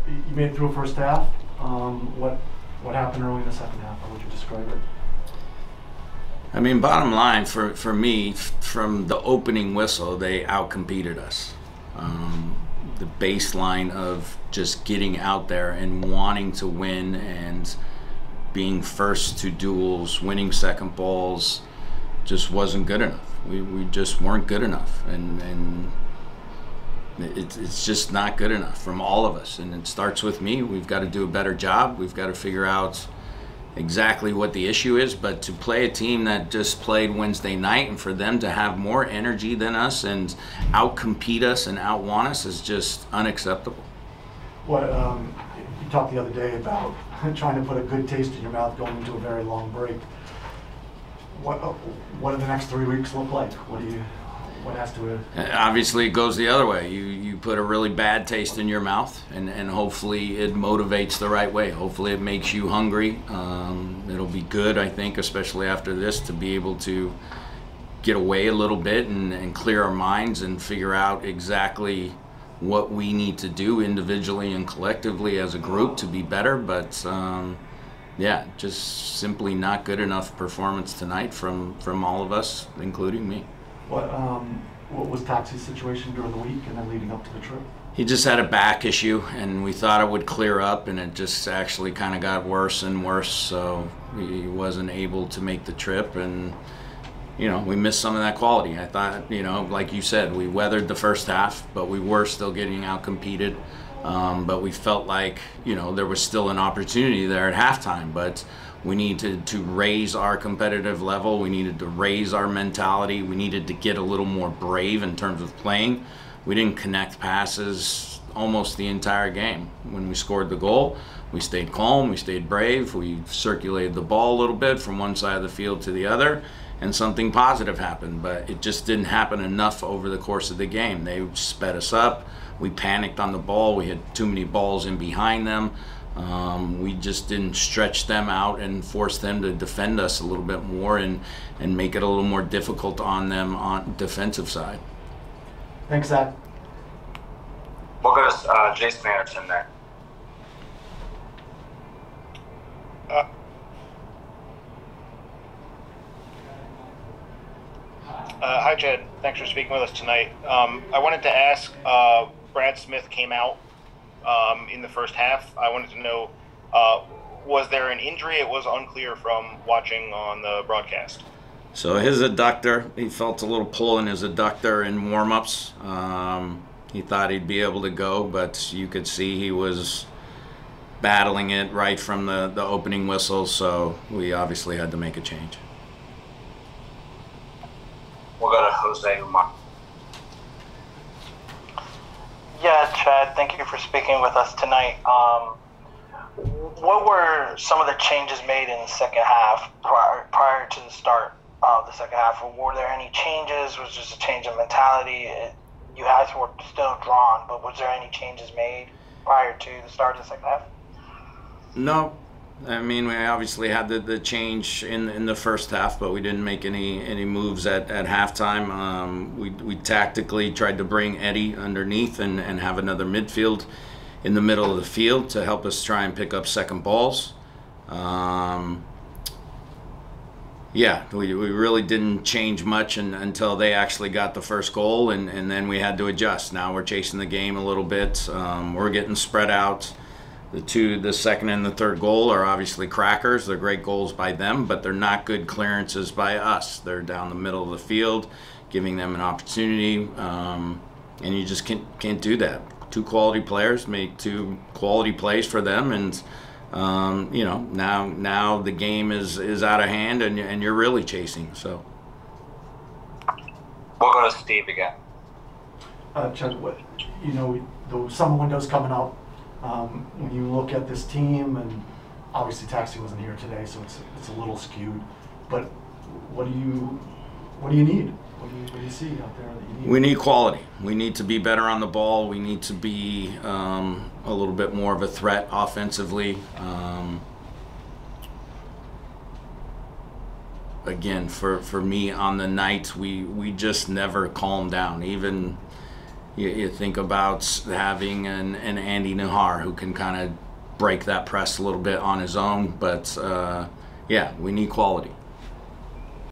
You made it through a first half. What happened early in the second half? How would you describe it? I mean, bottom line for me, from the opening whistle, they outcompeted us. The baseline of just getting out there and wanting to win and being first to duels, winning second balls, just wasn't good enough. We just weren't good enough, and it's just not good enough from all of us. And it starts with me. We've got to do a better job. We've got to figure out exactly what the issue is. But to play a team that just played Wednesday night and for them to have more energy than us and outcompete us and outwant us is just unacceptable. What you talked the other day about trying to put a good taste in your mouth going into a very long break. What do the next 3 weeks look like? What has to? Obviously, it goes the other way. You put a really bad taste in your mouth, and hopefully it motivates the right way. Hopefully it makes you hungry. It'll be good, I think, especially after this, to be able to get away a little bit and clear our minds and figure out exactly what we need to do individually and collectively as a group to be better. But yeah, just simply not good enough performance tonight from all of us, including me. What was Taxi's situation during the week and then leading up to the trip? He just had a back issue, and we thought it would clear up, and it just actually kind of got worse and worse. So he wasn't able to make the trip, and we missed some of that quality. I thought, like you said, we weathered the first half, but we were still getting outcompeted. But we felt like, there was still an opportunity there at halftime, but we needed to raise our competitive level. We needed to raise our mentality. We needed to get a little more brave in terms of playing. We didn't connect passes almost the entire game. When we scored the goal, we stayed calm, we stayed brave, we circulated the ball a little bit from one side of the field to the other, and something positive happened, but it just didn't happen enough over the course of the game. They sped us up. We panicked on the ball. We had too many balls in behind them. We just didn't stretch them out and force them to defend us a little bit more and make it a little more difficult on them on defensive side. Thanks, Zach. We'll go to Jason Anderson there. Hi, Jed. Thanks for speaking with us tonight. I wanted to ask, Brad Smith came out in the first half. I wanted to know, was there an injury? It was unclear from watching on the broadcast. So his adductor, he felt a little pull in his adductor in warm-ups. He thought he'd be able to go, but you could see he was battling it right from the opening whistle, so we obviously had to make a change. We'll go to Jose Umar. Yeah, Chad, thank you for speaking with us tonight. What were some of the changes made in the second half prior to the start of the second half? Were there any changes? Was it just a change of mentality? You guys were still drawn, but was there any changes made prior to the start of the second half? No. I mean, we obviously had the change in the first half, but we didn't make any moves at halftime. We tactically tried to bring Eddie underneath and have another midfield in the middle of the field to help us try and pick up second balls. Yeah, we really didn't change much until they actually got the first goal, and then we had to adjust. Now we're chasing the game a little bit. We're getting spread out. The second and the third goal are obviously crackers. They're great goals by them, but they're not good clearances by us. They're down the middle of the field, giving them an opportunity, and you just can't do that. Two quality players make two quality plays for them, and now the game is out of hand, and you're really chasing. So we'll go to Steve again. Chad, the summer window's coming up. When you look at this team, and obviously Taxi wasn't here today, so it's a little skewed. But what do you need? What do you see out there that you need? We need quality. We need to be better on the ball. We need to be a little bit more of a threat offensively. Again, for me on the night, we just never calmed down. you think about having an Andy Nahar who can kind of break that press a little bit on his own, but yeah, we need quality.